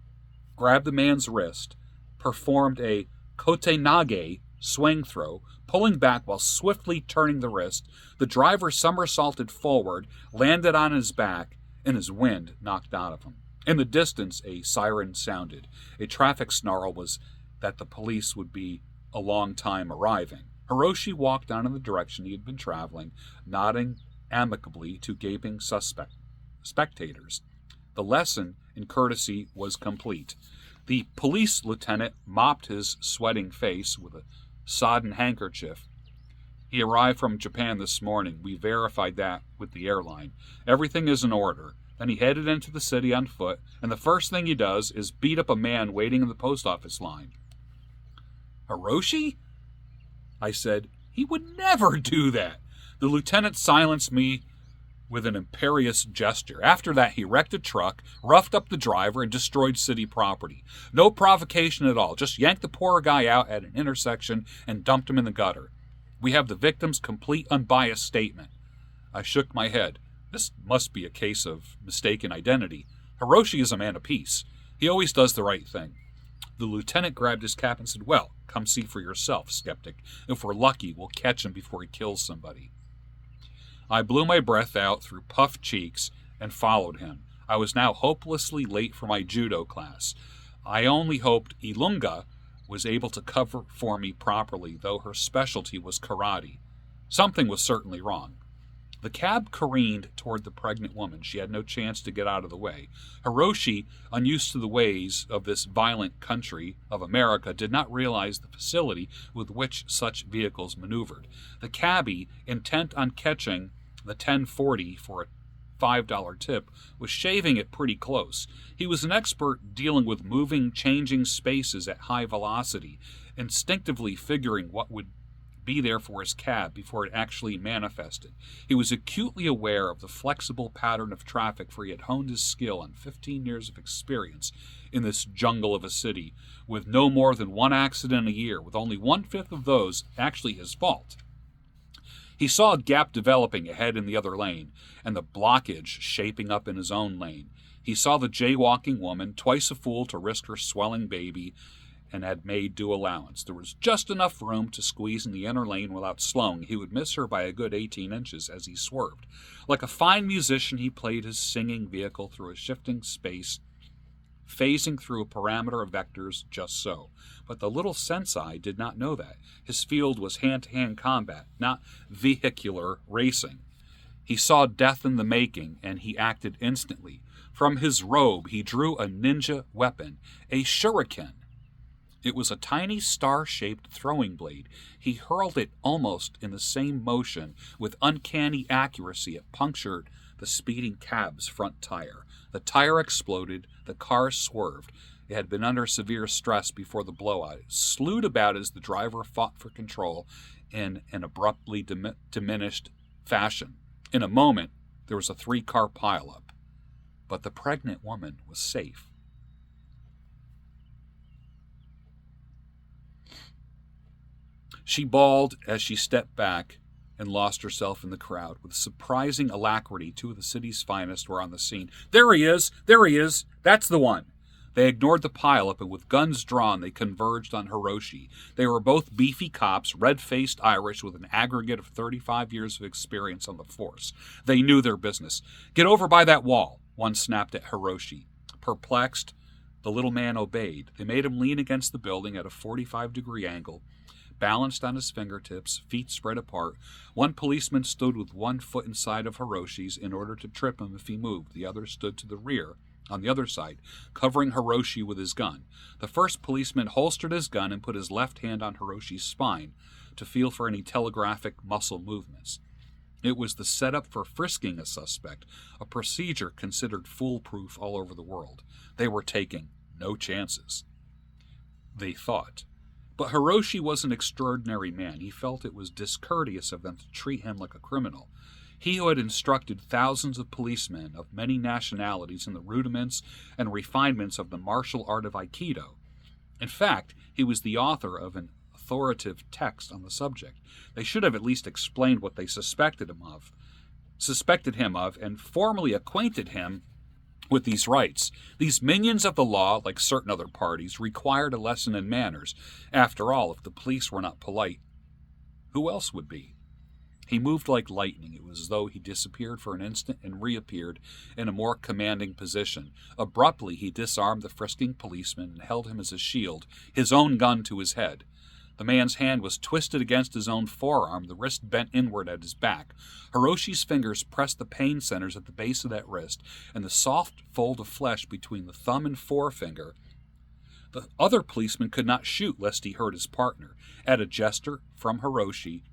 grabbed the man's wrist, performed a kotenage swing throw, pulling back while swiftly turning the wrist. The driver somersaulted forward, landed on his back, and his wind knocked out of him. In the distance, a siren sounded. A traffic snarl was that the police would be a long time arriving. Hiroshi walked on in the direction he had been traveling, nodding amicably to gaping spectators. The lesson in courtesy was complete. The police lieutenant mopped his sweating face with a sodden handkerchief. "He arrived from Japan this morning. We verified that with the airline. Everything is in order." Then he headed into the city on foot, and the first thing he does is beat up a man waiting in the post office line. "Hiroshi?" I said. "He would never do that." The lieutenant silenced me with an imperious gesture. After that, he wrecked a truck, roughed up the driver, and destroyed city property. No provocation at all. Just yanked the poor guy out at an intersection and dumped him in the gutter. We have the victim's complete unbiased statement. I shook my head. This must be a case of mistaken identity. Hiroshi is a man of peace. He always does the right thing. The lieutenant grabbed his cap and said, "Well, come see for yourself, skeptic. If we're lucky, we'll catch him before he kills somebody." I blew my breath out through puffed cheeks and followed him. I was now hopelessly late for my judo class. I only hoped Ilunga was able to cover for me properly, though her specialty was karate. Something was certainly wrong. The cab careened toward the pregnant woman. She had no chance to get out of the way. Hiroshi, unused to the ways of this violent country of America, did not realize the facility with which such vehicles maneuvered. The cabbie, intent on catching the 1040 for a $5 tip, was shaving it pretty close. He was an expert dealing with moving, changing spaces at high velocity, instinctively figuring what would be there for his cab before it actually manifested. He was acutely aware of the flexible pattern of traffic, for he had honed his skill on 15 years of experience in this jungle of a city, with no more than one accident a year, with only 1/5 of those actually his fault. He saw a gap developing ahead in the other lane, and the blockage shaping up in his own lane. He saw the jaywalking woman, twice a fool to risk her swelling baby, and had made due allowance. There was just enough room to squeeze in the inner lane without slowing. He would miss her by a good 18 inches as he swerved. Like a fine musician, he played his singing vehicle through a shifting space, phasing through a parameter of vectors just so. But the little sensei did not know that. His field was hand-to-hand combat, not vehicular racing. He saw death in the making, and he acted instantly. From his robe, he drew a ninja weapon, a shuriken. It was a tiny star-shaped throwing blade. He hurled it almost in the same motion. With uncanny accuracy, it punctured the speeding cab's front tire. The tire exploded. The car swerved. It had been under severe stress before the blowout. It slewed about as the driver fought for control in an abruptly diminished fashion. In a moment, there was a 3-car pileup. But the pregnant woman was safe. She bawled as she stepped back and lost herself in the crowd. With surprising alacrity, 2 of the city's finest were on the scene. There he is! There he is! That's the one! They ignored the pileup, and with guns drawn, they converged on Hiroshi. They were both beefy cops, red-faced Irish with an aggregate of 35 years of experience on the force. They knew their business. Get over by that wall, one snapped at Hiroshi. Perplexed, the little man obeyed. They made him lean against the building at a 45-degree angle, balanced on his fingertips, feet spread apart. One policeman stood with one foot inside of Hiroshi's in order to trip him if he moved. The other stood to the rear, on the other side, covering Hiroshi with his gun. The first policeman holstered his gun and put his left hand on Hiroshi's spine to feel for any telegraphic muscle movements. It was the setup for frisking a suspect, a procedure considered foolproof all over the world. They were taking no chances. They thought. But Hiroshi was an extraordinary man. He felt it was discourteous of them to treat him like a criminal. He who had instructed thousands of policemen of many nationalities in the rudiments and refinements of the martial art of Aikido. In fact, he was the author of an authoritative text on the subject. They should have at least explained what they suspected him of, and formally acquainted him with these rights. These minions of the law, like certain other parties, required a lesson in manners. After all, if the police were not polite, who else would be? He moved like lightning. It was as though he disappeared for an instant and reappeared in a more commanding position. Abruptly, he disarmed the frisking policeman and held him as a shield, his own gun to his head. The man's hand was twisted against his own forearm, the wrist bent inward at his back. Hiroshi's fingers pressed the pain centers at the base of that wrist, and the soft fold of flesh between the thumb and forefinger. The other policeman could not shoot lest he hurt his partner. At a gesture from Hiroshi,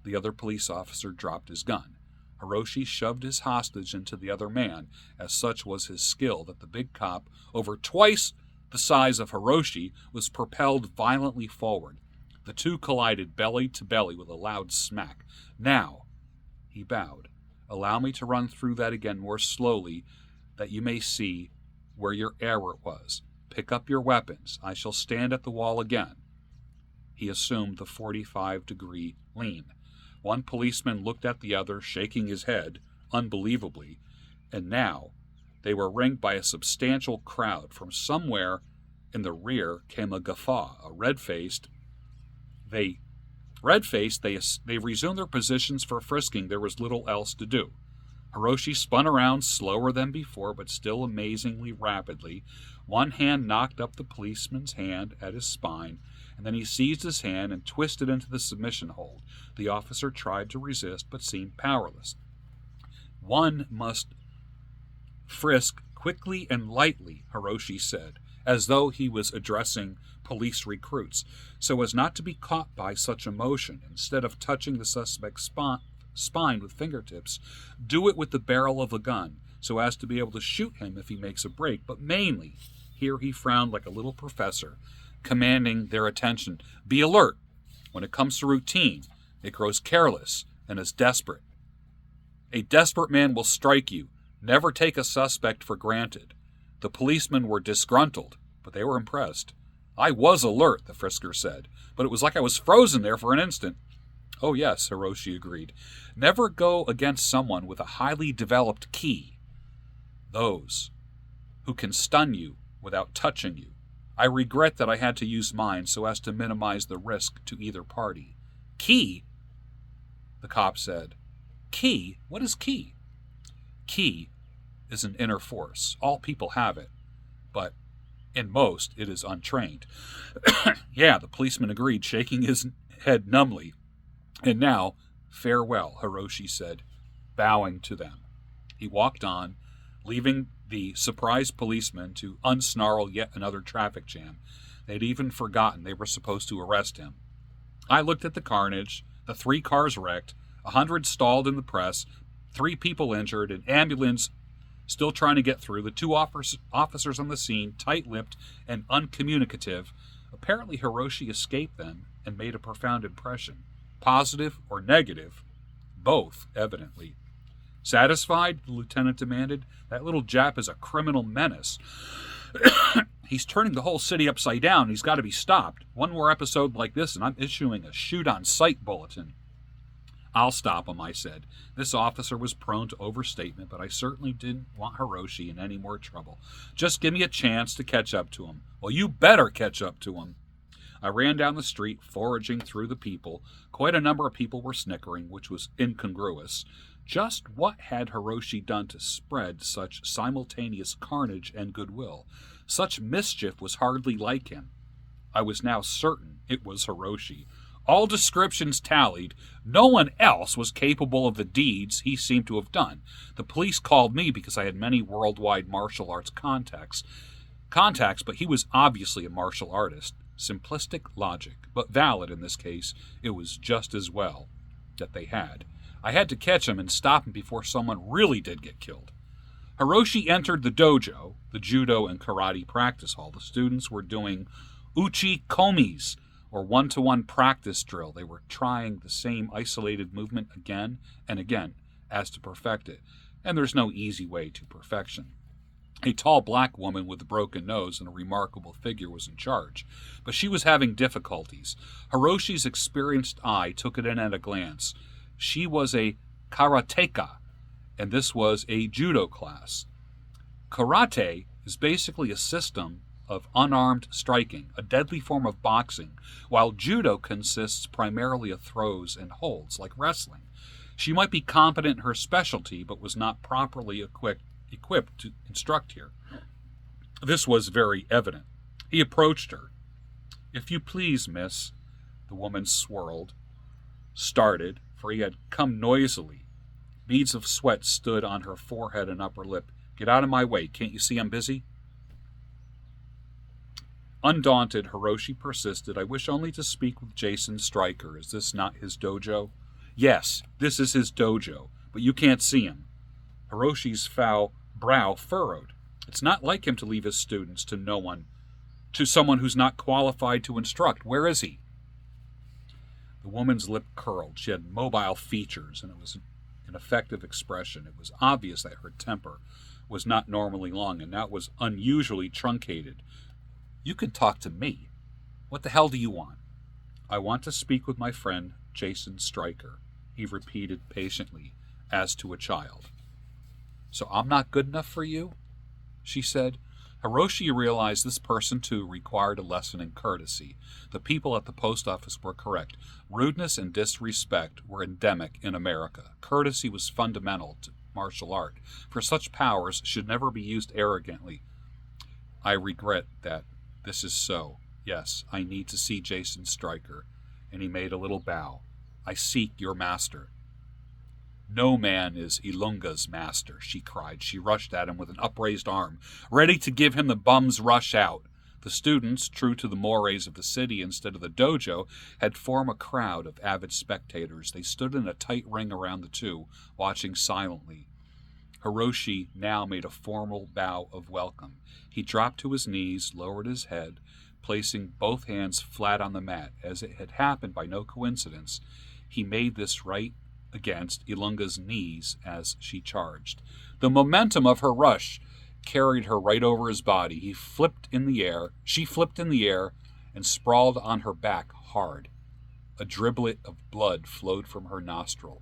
the other police officer dropped his gun. Hiroshi shoved his hostage into the other man, as such was his skill that the big cop, over twice the size of Hiroshi, was propelled violently forward. The two collided belly to belly with a loud smack. Now, he bowed, allow me to run through that again more slowly, that you may see where your error was. Pick up your weapons. I shall stand at the wall again. He assumed the 45-degree lean. One policeman looked at the other, shaking his head, unbelievably, and now they were ringed by a substantial crowd. From somewhere in the rear came a guffaw. They resumed their positions for frisking. There was little else to do. Hiroshi spun around slower than before, but still amazingly rapidly. One hand knocked up the policeman's hand at his spine, and then he seized his hand and twisted into the submission hold. The officer tried to resist, but seemed powerless. One must frisk quickly and lightly, Hiroshi said, as though he was addressing police recruits, so as not to be caught by such emotion. Instead of touching the suspect's spine with fingertips, do it with the barrel of a gun, so as to be able to shoot him if he makes a break, but mainly, here he frowned like a little professor, commanding their attention. Be alert. When it comes to routine, it grows careless and is desperate. A desperate man will strike you. Never take a suspect for granted. The policemen were disgruntled, but they were impressed. I was alert, the frisker said, but it was like I was frozen there for an instant. Oh yes, Hiroshi agreed. Never go against someone with a highly developed ki. Those who can stun you without touching you. I regret that I had to use mine so as to minimize the risk to either party. Ki? The cop said. Ki? What is ki? Ki is an inner force. All people have it, but in most it is untrained. Yeah, the policeman agreed, shaking his head numbly. And now, farewell, Hiroshi said, bowing to them. He walked on, leaving the surprised policeman to unsnarl yet another traffic jam. They'd even forgotten they were supposed to arrest him. I looked at the carnage, the 3 cars wrecked, 100 stalled in the press, 3 people injured, an ambulance still trying to get through, the 2 officers on the scene, tight-lipped and uncommunicative. Apparently Hiroshi escaped them and made a profound impression. Positive or negative, both, evidently. Satisfied? The lieutenant demanded. That little Jap is a criminal menace. He's turning the whole city upside down. He's got to be stopped. One more episode like this, and I'm issuing a shoot-on-sight bulletin. I'll stop him, I said. This officer was prone to overstatement, but I certainly didn't want Hiroshi in any more trouble. Just give me a chance to catch up to him. Well, you better catch up to him. I ran down the street, foraging through the people. Quite a number of people were snickering, which was incongruous. Just what had Hiroshi done to spread such simultaneous carnage and goodwill? Such mischief was hardly like him. I was now certain it was Hiroshi. All descriptions tallied. No one else was capable of the deeds he seemed to have done. The police called me because I had many worldwide martial arts contacts, but he was obviously a martial artist. Simplistic logic, but valid in this case. It was just as well that they had. I had to catch him and stop him before someone really did get killed. Hiroshi entered the dojo, the judo and karate practice hall. The students were doing uchi komis, or one-to-one practice drill. They were trying the same isolated movement again and again as to perfect it. And there's no easy way to perfection. A tall black woman with a broken nose and a remarkable figure was in charge, but she was having difficulties. Hiroshi's experienced eye took it in at a glance. She was a karateka, and this was a judo class. Karate is basically a system of unarmed striking, a deadly form of boxing, while judo consists primarily of throws and holds, like wrestling. She might be competent in her specialty, but was not properly equipped to instruct here. This was very evident. He approached her. "If you please, miss," the woman started, for he had come noisily. Beads of sweat stood on her forehead and upper lip. "Get out of my way. Can't you see I'm busy?" Undaunted, Hiroshi persisted. "I wish only to speak with Jason Stryker. Is this not his dojo?" "Yes, this is his dojo, but you can't see him." Hiroshi's brow furrowed. "It's not like him to leave his students to someone who's not qualified to instruct. Where is he?" The woman's lip curled. She had mobile features, and it was an effective expression. It was obvious that her temper was not normally long, and now it was unusually truncated. "You can talk to me. What the hell do you want?" "I want to speak with my friend, Jason Stryker," he repeated patiently, as to a child. "So I'm not good enough for you?" she said. Hiroshi realized this person, too, required a lesson in courtesy. The people at the post office were correct. Rudeness and disrespect were endemic in America. Courtesy was fundamental to martial art, for such powers should never be used arrogantly. I regret that this is so. Yes, I need to see Jason Stryker. And he made a little bow. I seek your master. No man is Ilunga's master, she cried. She rushed at him with an upraised arm, ready to give him the bum's rush out. The students, true to the mores of the city instead of the dojo, had formed a crowd of avid spectators. They stood in a tight ring around the two, watching silently. Hiroshi now made a formal bow of welcome. He dropped to his knees, lowered his head, placing both hands flat on the mat. As it had happened by no coincidence, he made this right against Ilunga's knees as she charged. The momentum of her rush carried her right over his body. She flipped in the air, and sprawled on her back hard. A driblet of blood flowed from her nostril.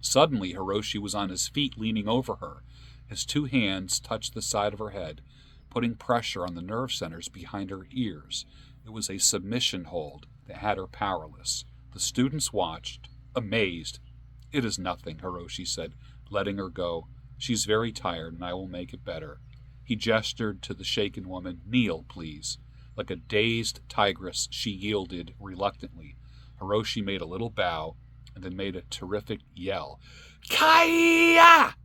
Suddenly, Hiroshi was on his feet, leaning over her. His two hands touched the side of her head, putting pressure on the nerve centers behind her ears. It was a submission hold that had her powerless. The students watched, amazed. It is nothing, Hiroshi said, letting her go. She's very tired, and I will make it better. He gestured to the shaken woman. Kneel, please. Like a dazed tigress, she yielded reluctantly. Hiroshi made a little bow, and then made a terrific yell. Kaya!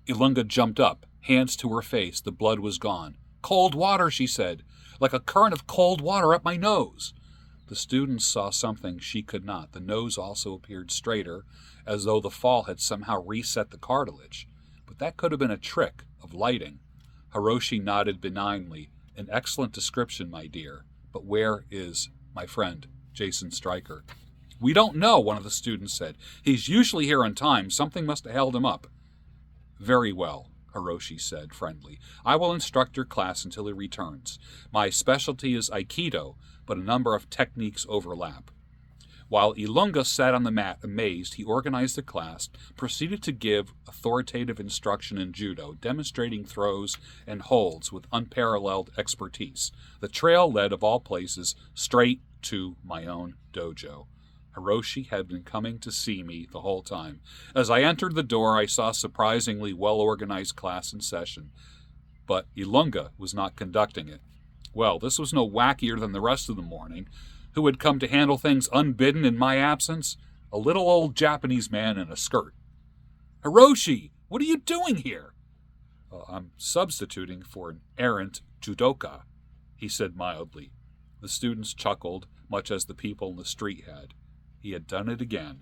Ilunga jumped up, hands to her face. The blood was gone. Cold water, she said, like a current of cold water up my nose. The students saw something she could not. The nose also appeared straighter, as though the fall had somehow reset the cartilage. But that could have been a trick of lighting. Hiroshi nodded benignly. An excellent description, my dear. But where is my friend, Jason Stryker? We don't know, one of the students said. He's usually here on time. Something must have held him up. Very well, Hiroshi said, friendly. I will instruct your class until he returns. My specialty is Aikido, but a number of techniques overlap. While Ilunga sat on the mat amazed, he organized the class, proceeded to give authoritative instruction in judo, demonstrating throws and holds with unparalleled expertise. The trail led, of all places, straight to my own dojo. Hiroshi had been coming to see me the whole time. As I entered the door, I saw a surprisingly well-organized class in session, but Ilunga was not conducting it. Well, this was no wackier than the rest of the morning. Who had come to handle things unbidden in my absence? A little old Japanese man in a skirt. Hiroshi, what are you doing here? I'm substituting for an errant judoka, he said mildly. The students chuckled, much as the people in the street had. He had done it again.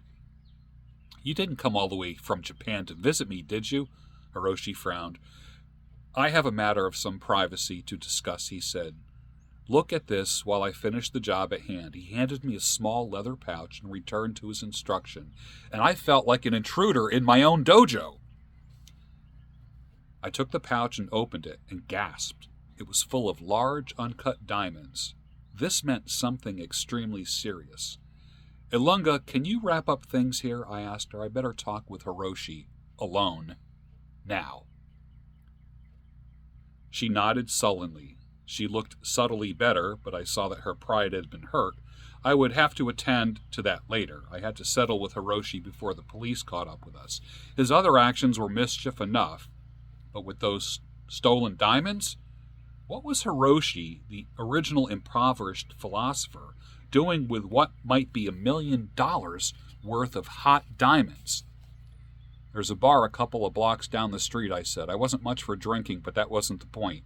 You didn't come all the way from Japan to visit me, did you? Hiroshi frowned. I have a matter of some privacy to discuss, he said. Look at this while I finish the job at hand. He handed me a small leather pouch and returned to his instruction, and I felt like an intruder in my own dojo. I took the pouch and opened it and gasped. It was full of large, uncut diamonds. This meant something extremely serious. Ilunga, can you wrap up things here? I asked her. I better talk with Hiroshi alone now. She nodded sullenly. She looked subtly better, but I saw that her pride had been hurt. I would have to attend to that later. I had to settle with Hiroshi before the police caught up with us. His other actions were mischief enough, but with those stolen diamonds? What was Hiroshi, the original impoverished philosopher, doing with what might be $1 million worth of hot diamonds? There's a bar a couple of blocks down the street, I said. I wasn't much for drinking, but that wasn't the point.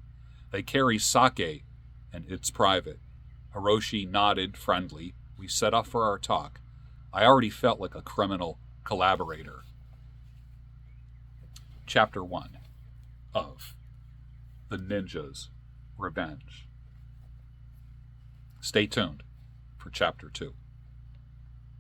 They carry sake, and it's private. Hiroshi nodded, friendly. We set off for our talk. I already felt like a criminal collaborator. Chapter 1 of The Ninja's Revenge. Stay tuned for Chapter 2.